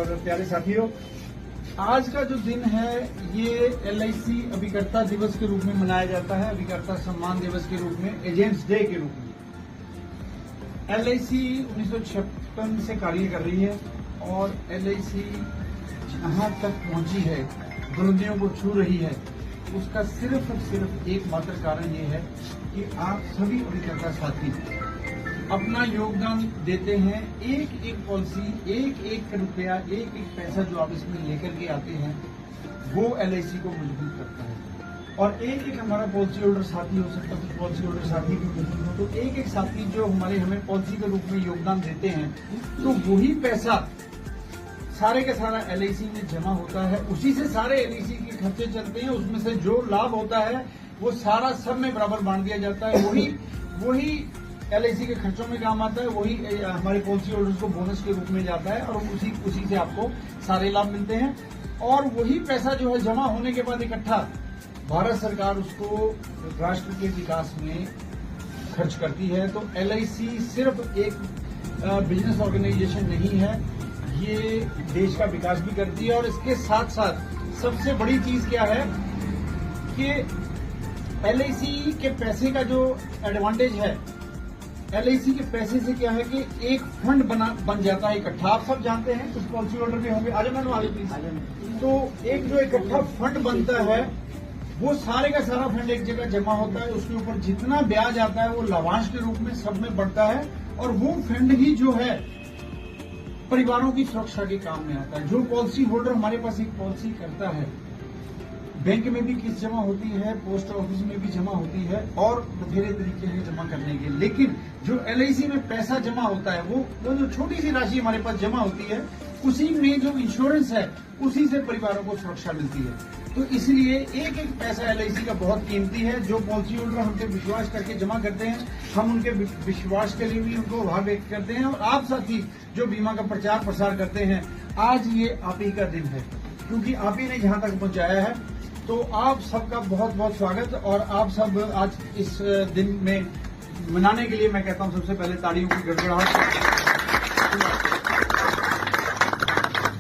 और प्यारे साथियों, आज का जो दिन है ये LIC अभिकर्ता दिवस के रूप में मनाया जाता है, अभिकर्ता सम्मान दिवस के रूप में, एजेंट्स डे के रूप में। LIC 1956 से कार्य कर रही है और LIC जहां तक पहुंची है, बुलंदियों को छू रही है, उसका सिर्फ और सिर्फ एकमात्र कारण ये है कि आप सभी अभिकर्ता साथी अपना योगदान देते हैं। एक एक पॉलिसी, एक एक रुपया, एक एक पैसा जो आप इसमें लेकर के आते हैं वो LIC को मजबूत करता है। और एक एक हमारा पॉलिसी होल्डर साथी हो सकता है, कुछ पॉलिसी होल्डर साथी भी नहीं हो, तो एक एक साथी जो हमें पॉलिसी के रूप में योगदान देते हैं, तो वही पैसा सारे का सारा LIC में जमा होता है। उसी से सारे LIC के खर्चे चलते हैं। उसमें से जो लाभ होता है वो सारा सब में बराबर बांट दिया जाता है। वही LIC के खर्चों में काम आता है, वही हमारे पॉलिसी होल्डर्स को बोनस के रूप में जाता है और उसी से आपको सारे लाभ मिलते हैं। और वही पैसा जो है जमा होने के बाद इकट्ठा भारत सरकार उसको राष्ट्र के विकास में खर्च करती है। तो LIC सिर्फ एक बिजनेस ऑर्गेनाइजेशन नहीं है, ये देश का विकास भी करती है। और इसके साथ साथ सबसे बड़ी चीज क्या है कि LIC के पैसे का जो एडवांटेज है, LIC के पैसे से क्या है कि एक फंड बन जाता है इकट्ठा। आप सब जानते हैं, कुछ पॉलिसी होल्डर भी होंगे, आज मैंने आगे प्लीज। तो एक जो इकट्ठा फंड बनता है वो सारे का सारा फंड एक जगह जमा होता है। उसके ऊपर जितना ब्याज आता है वो लाभांश के रूप में सब में बढ़ता है और वो फंड ही जो है परिवारों की सुरक्षा के काम में आता है। जो पॉलिसी होल्डर हमारे पास एक पॉलिसी करता है, बैंक में भी किस्त जमा होती है, पोस्ट ऑफिस में भी जमा होती है और बथेरे तरीके हैं जमा करने के। लेकिन जो LIC में पैसा जमा होता है वो जो छोटी सी राशि हमारे पास जमा होती है, उसी में जो इंश्योरेंस है उसी से परिवारों को सुरक्षा मिलती है। तो इसलिए एक एक पैसा LIC का बहुत कीमती है। जो पॉलिसी होल्डर हम पे विश्वास करके जमा करते हैं, हम उनके विश्वास के लिए भी उनको आभार व्यक्त करते हैं। और आप साथी जो बीमा का प्रचार प्रसार करते हैं, आज ये आप ही का दिन है, क्योंकि आप ही ने जहां तक पहुंचाया है। तो आप सबका बहुत बहुत स्वागत। और आप सब आज इस दिन में मनाने के लिए मैं कहता हूं सबसे पहले तालियों की गड़गड़ाहट।